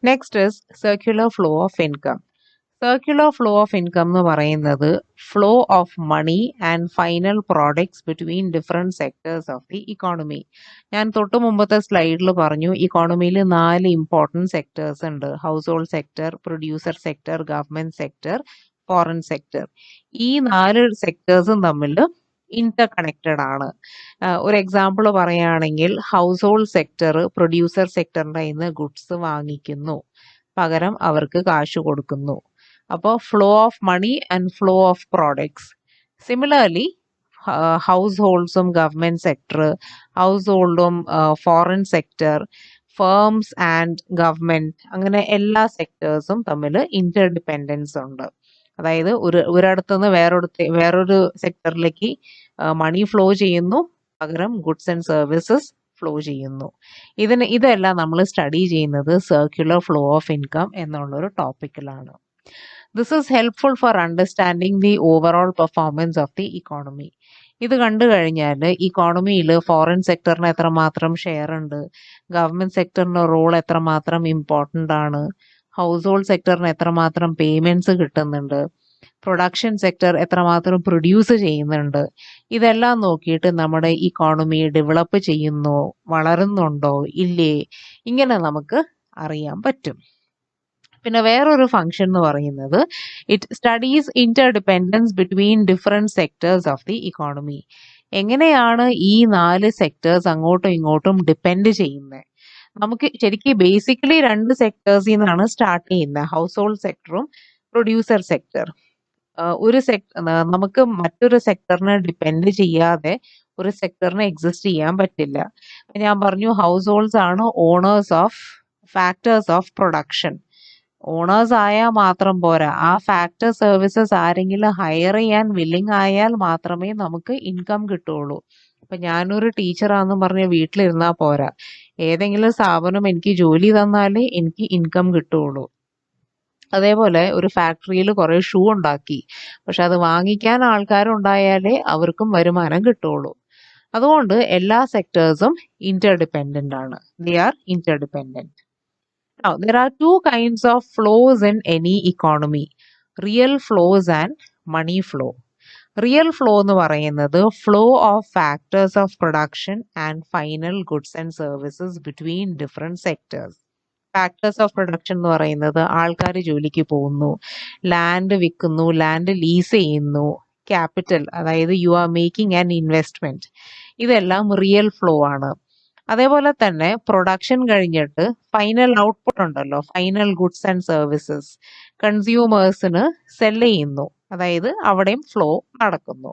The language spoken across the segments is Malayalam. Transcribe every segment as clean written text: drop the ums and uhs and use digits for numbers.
Next is circular flow of income. Circular flow of income എന്ന് പറയുന്നത് flow of money and final products between different sectors of the economy. ഞാൻ തൊട്ട് മുമ്പത്തെ സ്ലൈഡിൽ പറഞ്ഞു ഇക്കോണമിയിൽ 4 ഇമ്പോർട്ടൻറ്റ് സെക്ടേഴ്സ് ഉണ്ട്. Household sector, producer sector, government sector, foreign sector. ഈ 4 സെക്ടേഴ്സും തമ്മിൽ ഇന്റർ കണക്റ്റഡ് ആണ്. ഒരു എക്സാമ്പിൾ പറയുകയാണെങ്കിൽ ഹൗസ് ഹോൾഡ് സെക്ടർ പ്രൊഡ്യൂസർ സെക്ടറിൻ്റെ കയ്യിൽ നിന്ന് ഗുഡ്സ് വാങ്ങിക്കുന്നു, പകരം അവർക്ക് കാശ് കൊടുക്കുന്നു. അപ്പോൾ flow of money and flow of products. Similarly ഹൗസ് ഹോൾഡ്സും ഗവൺമെൻറ് സെക്ടർ, ഹൗസ് ഹോൾഡും foreign sector, firms and government, അങ്ങനെ എല്ലാ സെക്ടേഴ്സും തമ്മിൽ ഇന്റർ ഡിപ്പെൻഡൻസ് ഉണ്ട്. അതായത് ഒരിടത്തുനിന്ന് വേറൊരു സെക്ടറിലേക്ക് മണി ഫ്ലോ ചെയ്യുന്നു, പകരം ഗുഡ്സ് ആൻഡ് സർവീസസ് ഫ്ലോ ചെയ്യുന്നു. ഇതെല്ലാം നമ്മൾ സ്റ്റഡി ചെയ്യുന്നത് സർക്യുലർ ഫ്ലോ ഓഫ് ഇൻകം എന്നുള്ളൊരു ടോപ്പിക്കിലാണ്. This is helpful for understanding the overall performance of the economy. ഇത് കണ്ടു കഴിഞ്ഞാൽ ഇക്കോണമിയിൽ ഫോറിൻ സെക്ടറിന് എത്രമാത്രം ഷെയർ ഉണ്ട്, ഗവൺമെൻറ് സെക്ടറിൻ്റെ റോൾ എത്രമാത്രം ഇമ്പോർട്ടൻ്റ് ആണ്, ഹൗസ് ഹോൾഡ് സെക്ടറിന് എത്രമാത്രം പേയ്മെൻറ്റ്സ് കിട്ടുന്നുണ്ട്, പ്രൊഡക്ഷൻ സെക്ടർ എത്രമാത്രം പ്രൊഡ്യൂസ് ചെയ്യുന്നുണ്ട്, ഇതെല്ലാം നോക്കിയിട്ട് നമ്മുടെ ഇക്കോണമി ഡെവലപ്പ് ചെയ്യുന്നോ വളരുന്നുണ്ടോ ഇല്ലേ, ഇങ്ങനെ നമുക്ക് അറിയാൻ പറ്റും. പിന്നെ വേറൊരു ഫംഗ്ഷൻ എന്ന് പറയുന്നത് it studies Inter dependence between different sectors of the economy. എങ്ങനെയാണ് ഈ 4 സെക്ടേഴ്സ് അങ്ങോട്ടും ഇങ്ങോട്ടും ഡിപ്പെൻഡ് ചെയ്യുന്നത്? നമുക്ക് ശരിക്കും ബേസിക്കലി 2 സെക്ടേഴ്സിൽ നിന്നാണ് സ്റ്റാർട്ട് ചെയ്യുന്നത്, ഹൗസ് ഹോൾഡ് സെക്ടറും പ്രൊഡ്യൂസർ സെക്ടർ. നമുക്ക് മറ്റൊരു സെക്ടറിനെ ഡിപ്പെൻഡ് ചെയ്യാതെ ഒരു സെക്ടറിന് എക്സിസ്റ്റ് ചെയ്യാൻ പറ്റില്ല. ഞാൻ പറഞ്ഞു ഹൗസ് ഹോൾഡ്സ് ആണ് owners of factors of production. Owners ആയാൽ മാത്രം പോരാ, ആ ഫാക്ടർ സർവീസസ് ആരെങ്കിലും ഹയർ ചെയ്യാൻ വില്ലിങ് ആയാൽ മാത്രമേ നമുക്ക് ഇൻകം കിട്ടുള്ളൂ. അപ്പൊ ഞാനൊരു ടീച്ചറാണെന്ന് പറഞ്ഞ് വീട്ടിലിരുന്നാൽ പോരാ, ഏതെങ്കിലും സ്ഥാപനം എനിക്ക് ജോലി തന്നാലേ എനിക്ക് ഇൻകം കിട്ടുള്ളൂ. അതേപോലെ ഒരു ഫാക്ടറിയിൽ കുറെ ഷൂ ഉണ്ടാക്കി, പക്ഷെ അത് വാങ്ങിക്കാൻ ആൾക്കാരുണ്ടായാലേ അവർക്കും വരുമാനം കിട്ടുള്ളൂ. അതുകൊണ്ട് എല്ലാ സെക്ടേഴ്സും ഇന്റർ ഡിപ്പെൻഡന്റ് ആണ്. They are Inter dependent. Now, there are 2 kinds of flows in any economy: real flows and money flow. Real flow എന്ന് പറയുന്നത് flow of factors of production and final goods and services between different sectors. Factors of production എന്ന് പറയുന്നത് ആൾക്കാർ ജോലിക്ക് പോകുന്നു, ലാൻഡ് വിൽക്കുന്നു, ലാൻഡ് ലീസ് ചെയ്യുന്നു, ക്യാപിറ്റൽ, അതായത് you are making an investment, ഇതെല്ലാം റിയൽ ഫ്ലോ ആണ്. അതേപോലെ തന്നെ പ്രൊഡക്ഷൻ കഴിഞ്ഞിട്ട് ഫൈനൽ ഔട്ട്പുട്ട് ഉണ്ടല്ലോ, ഫൈനൽ ഗുഡ്സ് ആൻഡ് സർവീസസ് കൺസ്യൂമേഴ്സിന് സെല് ചെയ്യുന്നു, അതായത് അവിടെയും ഫ്ലോ നടക്കുന്നു.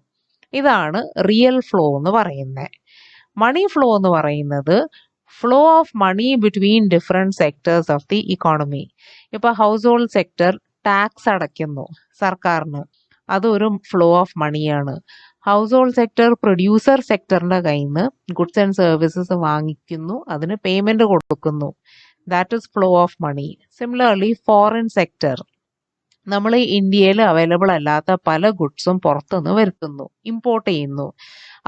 ഇതാണ് റിയൽ ഫ്ലോ എന്ന് പറയുന്നത്. മണി ഫ്ലോ എന്ന് പറയുന്നത് flow of money between different sectors of the economy. ഇപ്പൊ ഹൗസ് ഹോൾഡ് സെക്ടർ ടാക്സ് അടയ്ക്കുന്നു സർക്കാരിന്, അതൊരു ഫ്ലോ ഓഫ് മണിയാണ്. ഹൗസ് ഹോൾഡ് സെക്ടർ പ്രൊഡ്യൂസർ സെക്ടറിന്റെ കയ്യിൽ നിന്ന് ഗുഡ്സ് ആൻഡ് സർവീസസ് വാങ്ങിക്കുന്നു, അതിന് പേയ്മെന്റ് കൊടുക്കുന്നു, that is flow of money. Similarly foreign sector, നമ്മൾ ഇന്ത്യയിൽ അവൈലബിൾ അല്ലാത്ത പല ഗുഡ്സും പുറത്തുനിന്ന് വരുത്തുന്നു, ഇമ്പോർട്ട് ചെയ്യുന്നു,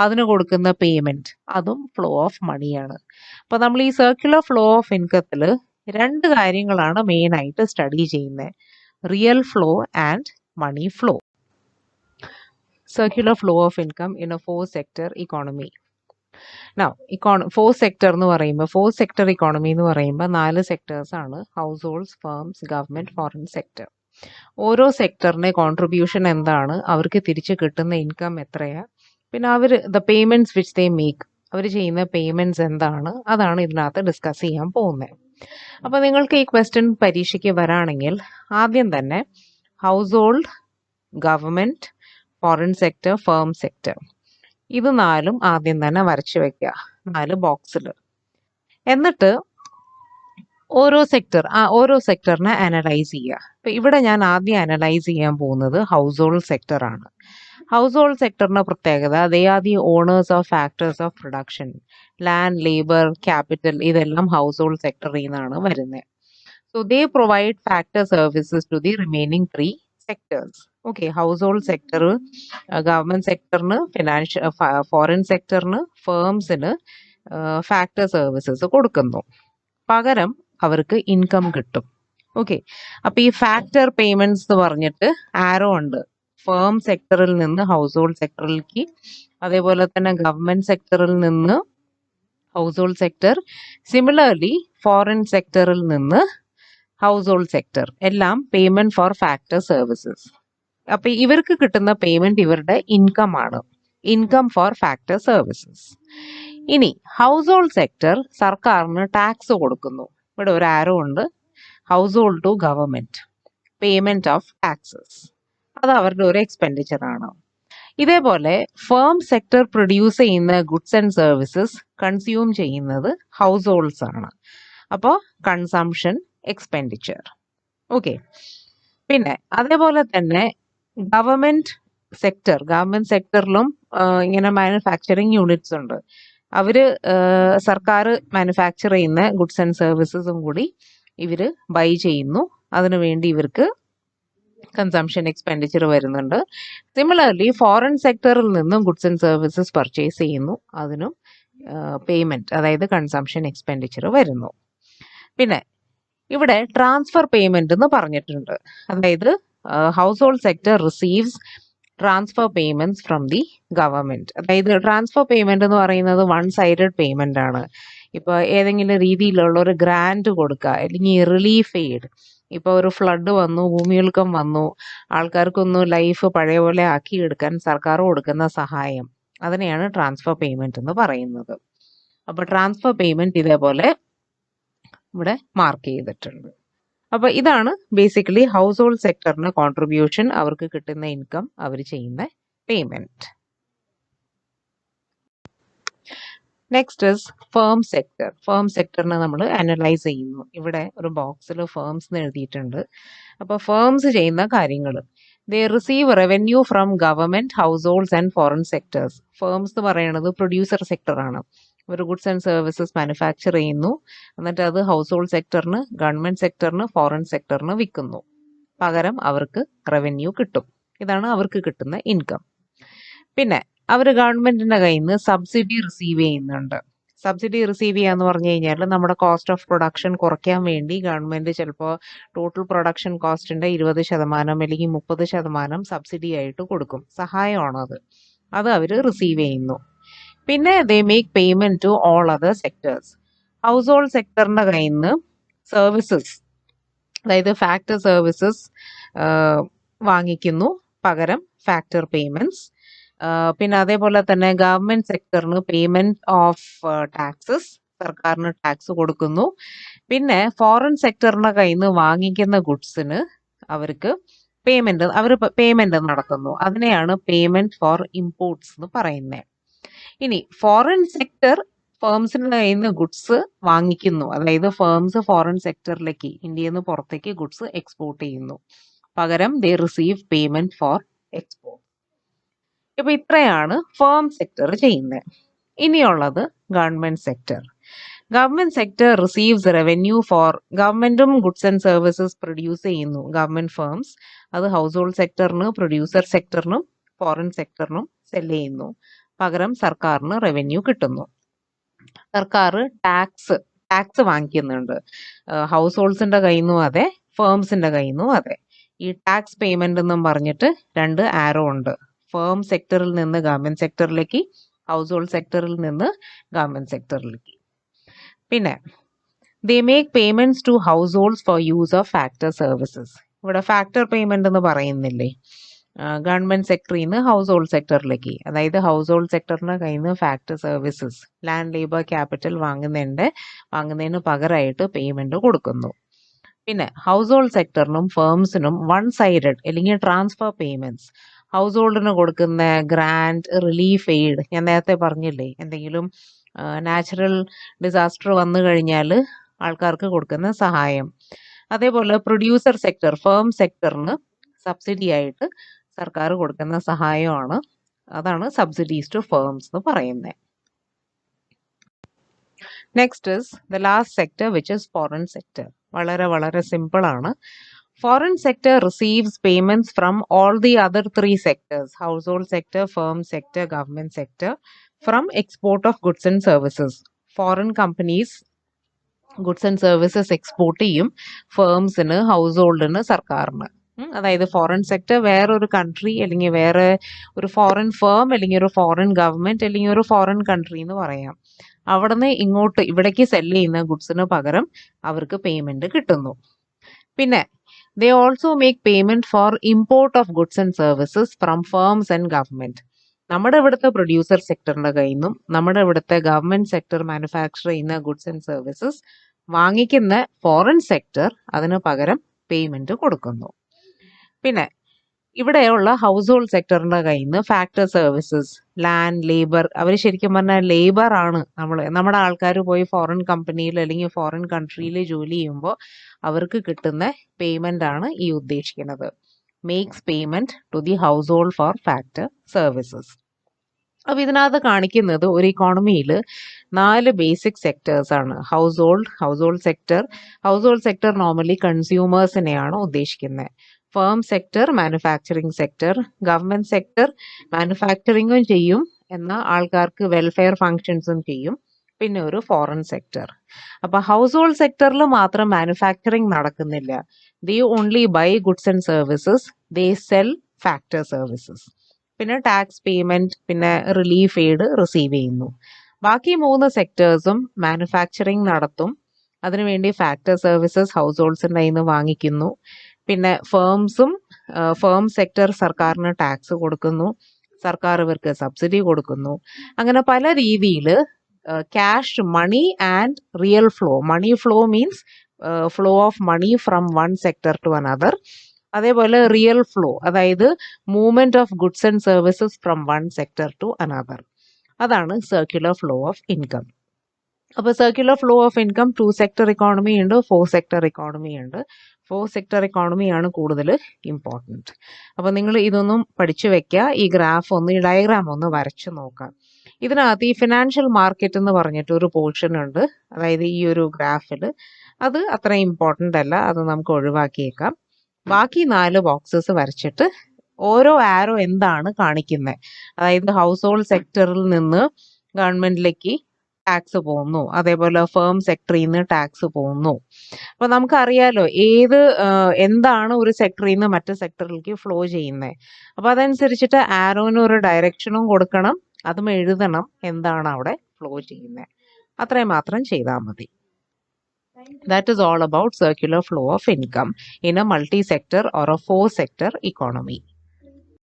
അതിന് കൊടുക്കുന്ന പേയ്മെന്റ്, അതും ഫ്ലോ ഓഫ് മണിയാണ്. അപ്പൊ നമ്മൾ ഈ സർക്യുലർ ഫ്ലോ ഓഫ് ഇൻകത്തിൽ 2 കാര്യങ്ങളാണ് മെയിൻ ആയിട്ട് സ്റ്റഡി ചെയ്യുന്നത്: real flow and money flow. Circular flow of income in a 4-sector economy. Now, 4-sector എന്ന് പറയുമ്പോൾ 4-sector economy എന്ന് പറയുമ്പോൾ 4 സെക്ടേഴ്സ് ആണ്: house holds, firms, government, foreign sector. ഓരോ സെക്ടറിന്റെ കോൺട്രിബ്യൂഷൻ എന്താണ്, അവർക്ക് തിരിച്ച് കിട്ടുന്ന ഇൻകം എത്രയാ, പിന്നെ the payments which they make, അവർ ചെയ്യുന്ന പേയ്മെന്റ്സ് എന്താണ്, അതാണ് ഇതിനകത്ത് ഡിസ്കസ് ചെയ്യാൻ പോകുന്നത്. അപ്പൊ നിങ്ങൾക്ക് ഈ ക്വസ്റ്റ്യൻ പരീക്ഷയ്ക്ക് വരാണെങ്കിൽ ആദ്യം തന്നെ house hold, government, foreign sector, firm sector, ഇത് 4 ആദ്യം തന്നെ വരച്ചു വെക്കുക 4 ബോക്സിൽ. എന്നിട്ട് ഓരോ സെക്ടറിനെ അനലൈസ് ചെയ്യുക. ഇപ്പൊ ഇവിടെ ഞാൻ ആദ്യം അനലൈസ് ചെയ്യാൻ പോകുന്നത് ഹൗസ് ഹോൾഡ് സെക്ടർ ആണ്. ഹൗസ് ഹോൾഡ് സെക്ടറിന്റെ പ്രത്യേകത, they are the owners of factors of production. Land, labour, capital, ഇതെല്ലാം ഹൗസ് ഹോൾഡ് സെക്ടറിൽ നിന്നാണ് വരുന്നത്. So they provide factor services to the remaining 3 sectors. Okay, household sector government സെക്ടറിന്, ഫോറിൻ സെക്ടറിന്, ഫേംസിന് ഫാക്ടർ സർവീസസ് കൊടുക്കുന്നു. പകരം അവർക്ക് ഇൻകം കിട്ടും. ഓക്കെ, അപ്പൊ ഈ ഫാക്ടർ പേയ്മെന്റ്സ് എന്ന് പറഞ്ഞിട്ട് ആരോ ഉണ്ട്. ഫേം സെക്ടറിൽ നിന്ന് ഹൗസ് ഹോൾഡ് സെക്ടറിലേക്ക്, അതേപോലെ തന്നെ ഗവൺമെന്റ് സെക്ടറിൽ നിന്ന് household sector, similarly foreign സെക്ടറിൽ നിന്ന് ഹൗസ് ഹോൾഡ് സെക്ടർ, എല്ലാം പേയ്മെന്റ് ഫോർ ഫാക്ടർ സർവീസസ്. അപ്പൊ ഇവർക്ക് കിട്ടുന്ന പേയ്മെന്റ് ഇവരുടെ ഇൻകം ആണ്, ഇൻകം ഫോർ ഫാക്ടർ സർവീസസ്. ഇനി ഹൗസ് ഹോൾഡ് സെക്ടർ സർക്കാരിന് ടാക്സ് കൊടുക്കുന്നു. ഇവിടെ ഒരു ആരോ ഉണ്ട്, household to government, payment of taxes, അത് അവരുടെ ഒരു എക്സ്പെൻഡിച്ചർ ആണ്. ഇതേപോലെ ഫേം സെക്ടർ പ്രൊഡ്യൂസ് ചെയ്യുന്ന ഗുഡ്സ് ആൻഡ് സർവീസസ് കൺസ്യൂം ചെയ്യുന്നത് ഹൗസ് ഹോൾഡ്സ് ആണ്. അപ്പോൾ കൺസംഷൻ എക്സ്പെൻഡിച്ചർ. ഓക്കെ, പിന്നെ അതേപോലെ തന്നെ ഗവൺമെന്റ് സെക്ടറിലും ഇങ്ങനെ മാനുഫാക്ചറിങ് യൂണിറ്റ്സ് ഉണ്ട്. അവര് സർക്കാർ മാനുഫാക്ചർ ചെയ്യുന്ന ഗുഡ്സ് ആൻഡ് സർവീസസും കൂടി ഇവര് ബൈ ചെയ്യുന്നു. അതിനുവേണ്ടി ഇവർക്ക് കൺസംഷൻ എക്സ്പെൻഡിച്ചർ വരുന്നുണ്ട്. സിമിലർലി ഫോറിൻ സെക്ടറിൽ നിന്നും ഗുഡ്സ് ആൻഡ് സർവീസസ് പർച്ചേസ് ചെയ്യുന്നു, അതിനും പേയ്മെന്റ്, അതായത് കൺസംഷൻ എക്സ്പെൻഡിച്ചർ വരുന്നു. പിന്നെ ഇവിടെ ട്രാൻസ്ഫർ പേയ്മെന്റ് എന്ന് പറഞ്ഞിട്ടുണ്ട്. അതായത് house hold sector receives transfer payments from the government. അതായത് ട്രാൻസ്ഫർ പേയ്മെന്റ് എന്ന് പറയുന്നത് വൺ സൈഡഡ് പേയ്മെന്റ് ആണ്. ഇപ്പൊ ഏതെങ്കിലും രീതിയിലുള്ള ഒരു ഗ്രാന്റ് കൊടുക്കുക, അല്ലെങ്കിൽ റിലീഫ് എയ്ഡ്, ഇപ്പൊ ഒരു ഫ്ലഡ് വന്നു, ഭൂമികുലുക്കം വന്നു, ആൾക്കാർക്കൊന്ന് ലൈഫ് പഴയ പോലെ ആക്കിയെടുക്കാൻ സർക്കാർ കൊടുക്കുന്ന സഹായം, അതിനെയാണ് ട്രാൻസ്ഫർ പേയ്മെന്റ് എന്ന് പറയുന്നത്. അപ്പൊ ട്രാൻസ്ഫർ പേയ്മെന്റ് ഇതേപോലെ ഇവിടെ മാർക്ക് ചെയ്തിട്ടുണ്ട്. അപ്പൊ ഇതാണ് ബേസിക്കലി ഹൗസ് ഹോൾഡ് സെക്ടറിന് കോൺട്രിബ്യൂഷൻ, അവർക്ക് കിട്ടുന്ന ഇൻകം, അവർ ചെയ്യുന്ന payment. Next is firm sector. Firm സെക്ടറിനെ നമ്മൾ അനലൈസ് ചെയ്യുന്നു. ഇവിടെ ഒരു ബോക്സിൽ ഫേംസ് എന്ന് എഴുതിയിട്ടുണ്ട്. അപ്പോൾ ഫേംസ് ചെയ്യുന്ന കാര്യങ്ങൾ, ദേ receive revenue from government, house holds and foreign sectors. Firms എന്ന് പറയുന്നത് പ്രൊഡ്യൂസർ സെക്ടറാണ്. ഒരു ഗുഡ്സ് ആൻഡ് സർവീസസ് മാനുഫാക്ചർ ചെയ്യുന്നു, എന്നിട്ട് അത് ഹൗസ് ഹോൾഡ് സെക്ടറിന്, ഗവൺമെന്റ് സെക്ടറിന്, ഫോറിൻ സെക്ടറിന് വിൽക്കുന്നു. പകരം അവർക്ക് റവന്യൂ കിട്ടും. ഇതാണ് അവർക്ക് കിട്ടുന്ന ഇൻകം. പിന്നെ അവർ ഗവൺമെന്റിന്റെ കയ്യിൽ നിന്ന് സബ്സിഡി റിസീവ് ചെയ്യുന്നുണ്ട്. സബ്സിഡി റിസീവ് ചെയ്യാന്ന് പറഞ്ഞു കഴിഞ്ഞാൽ നമ്മുടെ കോസ്റ്റ് ഓഫ് പ്രൊഡക്ഷൻ കുറയ്ക്കാൻ വേണ്ടി ഗവൺമെന്റ് ചിലപ്പോൾ ടോട്ടൽ പ്രൊഡക്ഷൻ കോസ്റ്റിന്റെ 20% അല്ലെങ്കിൽ 30% സബ്സിഡി ആയിട്ട് കൊടുക്കും. സഹായമാണ് അത് അവർ റിസീവ് ചെയ്യുന്നു. പിന്നെ they make payment to all other sectors. Household സെക്ടറിന്റെ കയ്യിൽ നിന്ന് സർവീസസ്, അതായത് ഫാക്ടർ സർവീസസ് വാങ്ങിക്കുന്നു, പകരം ഫാക്ടർ പേയ്മെന്റ്സ്. പിന്നെ അതേപോലെ തന്നെ ഗവൺമെന്റ് സെക്ടറിന് പേയ്മെന്റ് ഓഫ് ടാക്സസ്, സർക്കാരിന് ടാക്സ് കൊടുക്കുന്നു. പിന്നെ ഫോറിൻ സെക്ടറിന്റെ കയ്യിൽ നിന്ന് വാങ്ങിക്കുന്ന ഗുഡ്സിന് അവർക്ക് പേയ്മെന്റ് നടത്തുന്നു. അതിനെയാണ് പേയ്മെന്റ് ഫോർ ഇമ്പോർട്ട്സ് എന്ന് പറയുന്നത്. ഇനി ഫോറിൻ സെക്ടർ ഫേംസിന്റെ കയ്യിൽ നിന്ന് ഗുഡ്സ് വാങ്ങിക്കുന്നു, അതായത് ഫേംസ് ഫോറിൻ സെക്ടറിലേക്ക്, ഇന്ത്യയിൽ നിന്ന് പുറത്തേക്ക് ഗുഡ്സ് എക്സ്പോർട്ട് ചെയ്യുന്നു, പകരം they receive payment for export. ഇപ്പൊ ഇത്രയാണ് ഫേം സെക്ടർ ചെയ്യുന്നത്. ഇനിയുള്ളത് government sector. Government sector receives revenue for, ഗവൺമെന്റും ഗുഡ്സ് ആൻഡ് സർവീസസ് പ്രൊഡ്യൂസ് ചെയ്യുന്നു, ഗവൺമെന്റ് ഫേംസ്, അത് ഹൗസ് ഹോൾഡ് സെക്ടറിന്, പ്രൊഡ്യൂസർ സെക്ടറിനും ഫോറിൻ സെക്ടറിനും സെൽ ചെയ്യുന്നു, പകരം സർക്കാരിന് റവന്യൂ കിട്ടുന്നു. സർക്കാർ ടാക്സ് വാങ്ങിക്കുന്നുണ്ട്, ഹൗസ് ഹോൾഡ്സിന്റെ കയ്യിൽ നിന്നും അതെ, ഫേംസിന്റെ കയ്യിൽ നിന്നും അതെ. ഈ ടാക്സ് പേയ്മെന്റ് എന്നും പറഞ്ഞിട്ട് രണ്ട് ആരോ ഉണ്ട്. ഫേം സെക്ടറിൽ നിന്ന് ഗവൺമെന്റ് സെക്ടറിലേക്ക്, ഹൗസ് ഹോൾഡ് സെക്ടറിൽ നിന്ന് ഗവൺമെന്റ് സെക്ടറിലേക്ക്. പിന്നെ they make payments to households for use of factor services. ഇവിടെ ഫാക്ടർ പേയ്മെന്റ് എന്ന് പറയുന്നില്ലേ, ഗവൺമെന്റ് സെക്ടറിൽ നിന്ന് ഹൗസ് ഹോൾഡ് സെക്ടറിലേക്ക്, അതായത് ഹൗസ് ഹോൾഡ് സെക്ടറിന്റെ കയ്യിൽ നിന്ന് factor services, land, labour, capital വാങ്ങുന്നതിന് പകരമായിട്ട് പേയ്മെന്റ് കൊടുക്കുന്നു. പിന്നെ ഹൗസ് ഹോൾഡ് സെക്ടറിനും ഫേംസിനും വൺ സൈഡഡ് അല്ലെങ്കിൽ ട്രാൻസ്ഫർ പേയ്മെന്റ്സ്, ഹൗസ് ഹോൾഡിന് കൊടുക്കുന്ന ഗ്രാന്റ്, റിലീഫ് എയ്ഡ്, ഞാൻ നേരത്തെ പറഞ്ഞില്ലേ, എന്തെങ്കിലും നാച്ചുറൽ ഡിസാസ്റ്റർ വന്നു കഴിഞ്ഞാൽ ആൾക്കാർക്ക് കൊടുക്കുന്ന സഹായം. അതേപോലെ പ്രൊഡ്യൂസർ സെക്ടർ, ഫേം സെക്ടറിന് സബ്സിഡി ആയിട്ട് സർക്കാർ കൊടുക്കുന്ന സഹായമാണ്, അതാണ് സബ്സിഡീസ് ടു ഫേംസ് എന്ന് പറയുന്നത്. Next is the last sector which is foreign sector. വളരെ വളരെ സിമ്പിൾ ആണ്. Foreign sector receives payments from all the other three sectors, household sector, firm sector, government sector, from export of goods and services. Foreign companies goods and services export ചെയ്യും ഫേംസിന്, ഹൗസ് ഹോൾഡിന്, സർക്കാരിന്. അതായത് ഫോറിൻ സെക്ടർ വേറൊരു കൺട്രി അല്ലെങ്കിൽ വേറെ ഒരു ഫോറിൻ ഫേം അല്ലെങ്കിൽ ഒരു ഫോറിൻ ഗവൺമെന്റ് അല്ലെങ്കിൽ ഒരു ഫോറിൻ കൺട്രി എന്ന് പറയാം. അവിടുന്ന് ഇങ്ങോട്ട് ഇവിടേക്ക് സെല് ചെയ്യുന്ന ഗുഡ്സിന് പകരം അവർക്ക് പേയ്മെന്റ് കിട്ടുന്നു. പിന്നെ they also make payment four import of goods and services from firms and government. നമ്മുടെ ഇവിടുത്തെ പ്രൊഡ്യൂസർ സെക്ടറിന്റെ കയ്യിൽ നിന്നും നമ്മുടെ ഇവിടുത്തെ ഗവൺമെന്റ് സെക്ടർ മാനുഫാക്ചർ ചെയ്യുന്ന ഗുഡ്സ് ആൻഡ് സർവീസസ് വാങ്ങിക്കുന്ന ഫോറിൻ സെക്ടർ അതിന് പകരം പേയ്മെന്റ് കൊടുക്കുന്നു. പിന്നെ ഇവിടെയുള്ള ഹൗസ് ഹോൾഡ് സെക്ടറിന്റെ കയ്യിൽ നിന്ന് ഫാക്ടർ സർവീസസ്, ലാൻഡ്, ലേബർ, അവർ ശരിക്കും പറഞ്ഞാൽ ലേബർ ആണ്. നമ്മുടെ ആൾക്കാർ പോയി ഫോറിൻ കമ്പനിയിൽ അല്ലെങ്കിൽ ഫോറിൻ കൺട്രിയിൽ ജോലി ചെയ്യുമ്പോൾ അവർക്ക് കിട്ടുന്ന പേയ്മെന്റ് ആണ് ഈ ഉദ്ദേശിക്കുന്നത്. Makes payment to the household for factor services. അപ്പൊ ഇതിനകത്ത് കാണിക്കുന്നത് ഒരു ഇക്കോണമിയിൽ 4 ബേസിക് സെക്ടേഴ്സ് ആണ്. ഹൗസ് ഹോൾഡ് സെക്ടർ നോർമലി കൺസ്യൂമേഴ്സിനെയാണ് ഉദ്ദേശിക്കുന്നത്. Firm sector, manufacturing sector, government sector മാനുഫാക്ചറിങ്ങും ചെയ്യും എന്നാൽ ആൾക്കാർക്ക് വെൽഫെയർ ഫങ്ഷൻസും ചെയ്യും. പിന്നെ ഒരു ഫോറിൻ സെക്ടർ. അപ്പൊ ഹൗസ് ഹോൾഡ് സെക്ടറിൽ മാത്രം മാനുഫാക്ചറിങ് നടക്കുന്നില്ല. They only buy goods and services, they sell factor services. പിന്നെ ടാക്സ് പേയ്മെന്റ്, പിന്നെ റിലീഫ് എയ്ഡ് റിസീവ് ചെയ്യുന്നു. ബാക്കി 3 സെക്ടേഴ്സും മാനുഫാക്ചറിങ് നടത്തും. അതിനുവേണ്ടി ഫാക്ടർ സർവീസസ് ഹൗസ് ഹോൾഡ്സിന്റെ കയ്യിൽ നിന്ന് വാങ്ങിക്കുന്നു. പിന്നെ ഫേം സെക്ടർ സർക്കാരിന് ടാക്സ് കൊടുക്കുന്നു, സർക്കാർ ഇവർക്ക് സബ്സിഡി കൊടുക്കുന്നു. അങ്ങനെ പല രീതിയിൽ cash, money and real flow. Money flow means flow of money from one sector to another. അതേപോലെ റിയൽ ഫ്ലോ, അതായത് movement of goods and services from one sector to another. അതാണ് സർക്യുലർ ഫ്ലോ ഓഫ് ഇൻകം. അപ്പൊ circular flow of income 2 sector economy ഉണ്ട്, 4 സെക്ടർ ഇക്കോണമി ഉണ്ട്. 4 സെക്ടർ ഇക്കോണമിയാണ് കൂടുതൽ ഇമ്പോർട്ടൻറ്റ്. അപ്പൊ നിങ്ങൾ ഇതൊന്നും പഠിച്ചു വെക്കുക. ഈ ഗ്രാഫ് ഒന്ന്, ഈ ഡയഗ്രാം ഒന്ന് വരച്ചു നോക്കാം. ഇതിനകത്ത് ഈ ഫിനാൻഷ്യൽ മാർക്കറ്റ് എന്ന് പറഞ്ഞിട്ട് ഒരു പോർഷൻ ഉണ്ട്, അതായത് ഈ ഒരു ഗ്രാഫിൽ. അത് അത്ര ഇമ്പോർട്ടൻ്റ് അല്ല, അത് നമുക്ക് ഒഴിവാക്കിയേക്കാം. ബാക്കി 4 ബോക്സസ് വരച്ചിട്ട് ഓരോ ആരോ എന്താണ് കാണിക്കുന്നത്, അതായത് ഹൗസ് ഹോൾഡ് സെക്ടറിൽ നിന്ന് ഗവൺമെന്റിലേക്ക് ടാക്സ് പോകുന്നു, അതേപോലെ ഫേം സെക്ടറിൽ നിന്ന് ടാക്സ് പോകുന്നു. അപ്പൊ നമുക്കറിയാലോ എന്താണ് ഒരു സെക്ടറിൽ നിന്ന് മറ്റു സെക്ടറിലേക്ക് ഫ്ലോ ചെയ്യുന്നത്. അപ്പൊ അതനുസരിച്ചിട്ട് ആരോന് ഒരു ഡയറക്ഷനും കൊടുക്കണം, അതും എഴുതണം എന്താണ് അവിടെ ഫ്ലോ ചെയ്യുന്നത്. അത്രയും മാത്രം ചെയ്താൽ മതി. That is all about circular flow of income in a multi-sector or a 4-sector economy.